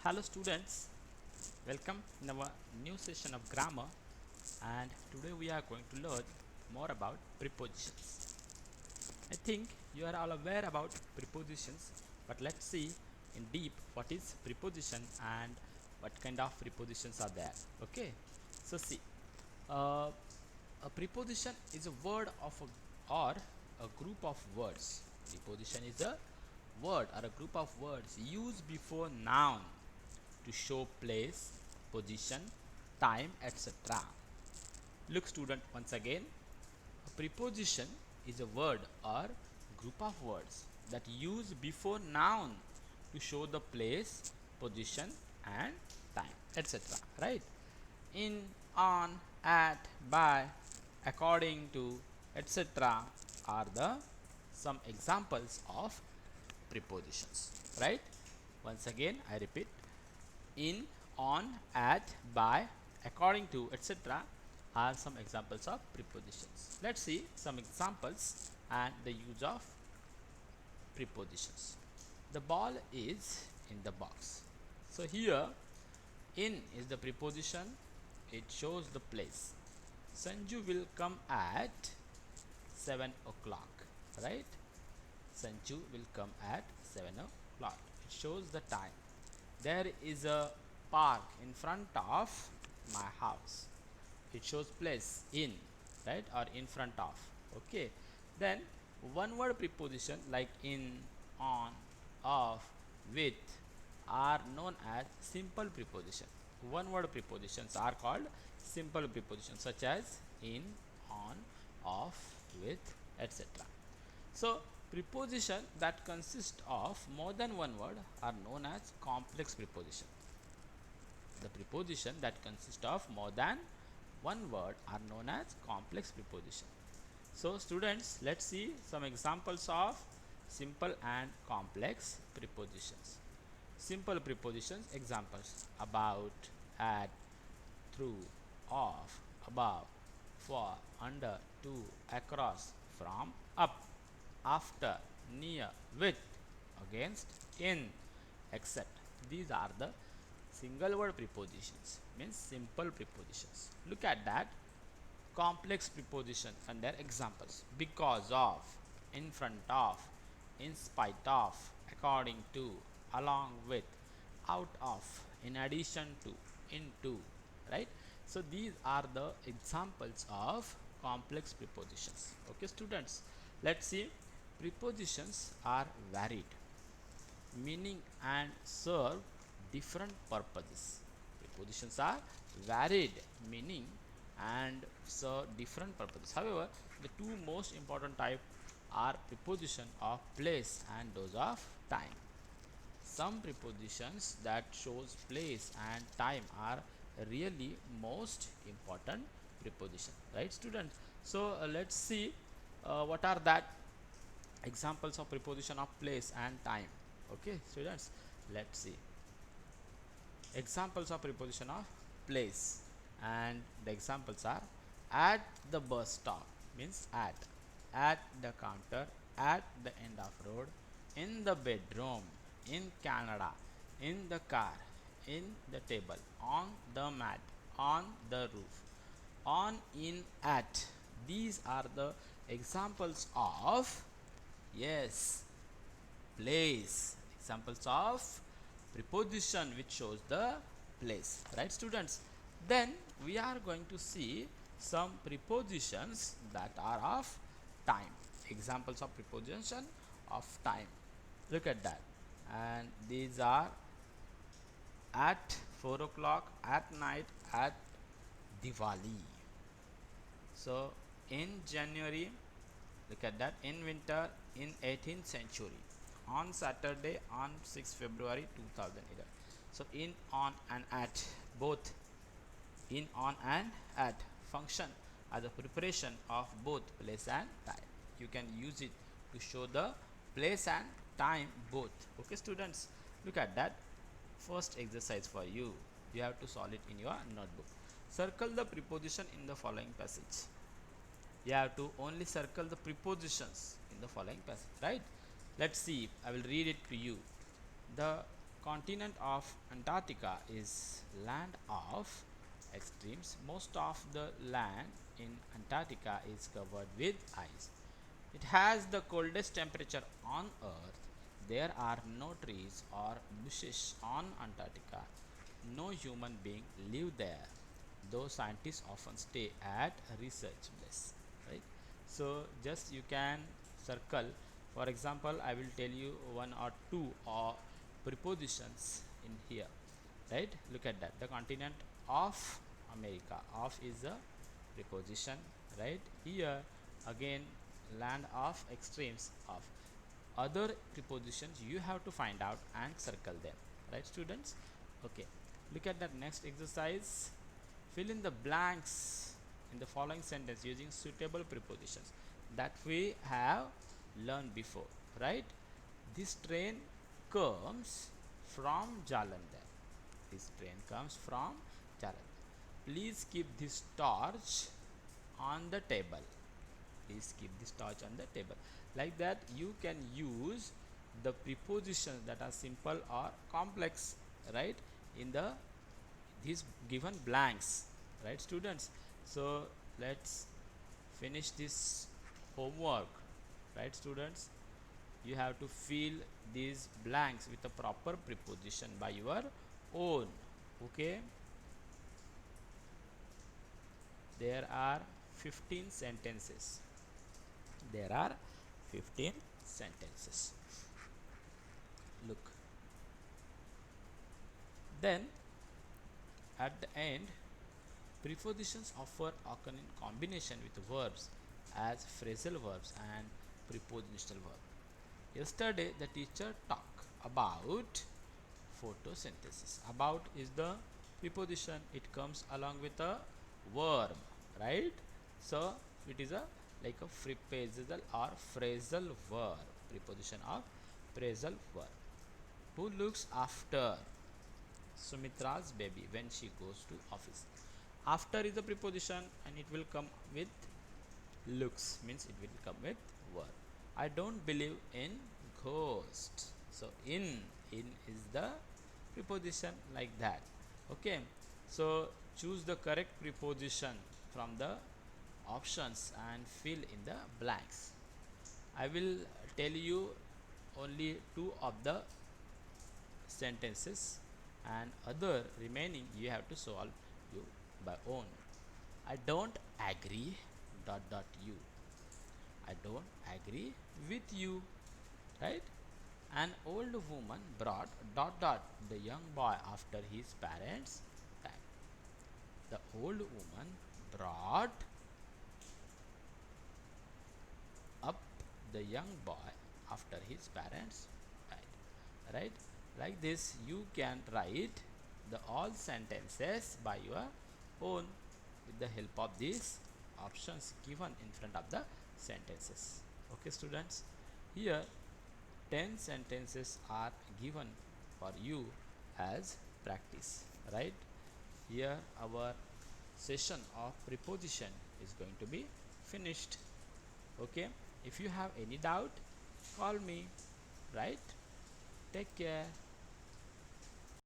Hello students, welcome in our new session of grammar, and today we are going to learn more about prepositions. I think you are all aware about prepositions, but let's see in deep what is preposition and what kind of prepositions are there. Okay, so see, uh, a preposition is a word of or a group of words. Preposition is a word or a group of words used before noun to show place, position, time, etc. Look student, once again, a preposition is a word or group of words that use before noun to show the place, position and time, etc. Right? In, on, at, by, according to, etc. are the some examples of prepositions. Right? Once again, I repeat, in, on, at, by, according to, etc. are some examples of prepositions. Let's see some examples and the use of prepositions. The ball is in the box. So here, in is the preposition, it shows the place. Sanju will come at 7 o'clock, right? Sanju will come at 7 o'clock. It shows the time. There is a park in front of my house. It shows place in, right, or in front of. Okay, then one word preposition like in, on, of, with are known as simple preposition. One word prepositions are called simple prepositions such as in, on, of, with, etc. So preposition that consist of more than one word are known as complex preposition. The preposition that consist of more than one word are known as complex preposition. So students, let's see some examples of simple and complex prepositions. Simple prepositions examples: about, at, through, of, above, for, under, to, across, from, up, after, near, with, against, in, except. These are the single word prepositions, means simple prepositions. Look at that. Complex preposition and their examples: because of, in front of, in spite of, according to, along with, out of, in addition to, into, right? So these are the examples of complex prepositions. Okay students, let's see. Prepositions are varied, meaning and serve different purposes. Prepositions are varied meaning and serve different purposes. However, the two most important type are preposition of place and those of time. Some prepositions that shows place and time are really most important preposition, right students? So let's see what are that examples of preposition of place and time. Okay students, let's see examples of preposition of place, and the examples are: at the bus stop means at the counter, at the end of road, in the bedroom, in Canada, in the car, in the table, on the mat, on the roof, on, in, at. These are the examples of, yes, place. Examples of preposition which shows the place, right students? Then we are going to see some prepositions that are of time. Examples of preposition of time. Look at that. And these are at 4 o'clock, at night, at Diwali. So in January, look at that, in winter, in 18th century, on Saturday, on 6 February 2011. So in, on and at, both in, on and at function as a preparation of both place and time. You can use it to show the place and time both. Okay students, look at that. First exercise for you, you have to solve it in your notebook. Circle the preposition in the following passage. You have to only circle the prepositions in the following passage, right? Let's see, I will read it to you. The continent of Antarctica is land of extremes. Most of the land in Antarctica is covered with ice. It has the coldest temperature on Earth. There are no trees or bushes on Antarctica. No human being live there, though scientists often stay at research base. Right? So just you can circle. For example, I will tell you one or two prepositions in here. Right? Look at that. The continent of America. Of is a preposition. Right? Here again, land of extremes of. Other prepositions you have to find out and circle them. Right, students? Okay. Look at that next exercise. Fill in the blanks in the following sentence using suitable prepositions that we have learned before. Right? This train comes from Jalandhar. This train comes from Jalandhar. Please keep this torch on the table. Please keep this torch on the table. Like that, you can use the prepositions that are simple or complex, right, in the these given blanks. Right, students? So let's finish this homework. Right, students? You have to fill these blanks with a proper preposition by your own. Okay, there are 15 sentences. There are 15 sentences. Look, then at the end, prepositions often occur in combination with verbs as phrasal verbs and prepositional verb. Yesterday the teacher talked about photosynthesis. About is the preposition. It comes along with a verb, right? So it is a like a phrasal or phrasal verb. Preposition of phrasal verb. Who looks after Sumitra's baby when she goes to office? After is a preposition and it will come with looks, means it will come with verb. I don't believe in ghosts. So in is the preposition, like that. Okay, so choose the correct preposition from the options and fill in the blanks. I will tell you only two of the sentences and other remaining you have to solve you by own. I don't agree dot dot you. I don't agree with you. Right? An old woman brought dot dot the young boy after his parents died. The old woman brought up the young boy after his parents died. Right? Like this, you can write the all sentences by your own with the help of these options given in front of the sentences. Okay, students? Here 10 sentences are given for you as practice. Right? Here our session of preposition is going to be finished. Okay, if you have any doubt, call me. Right? Take care.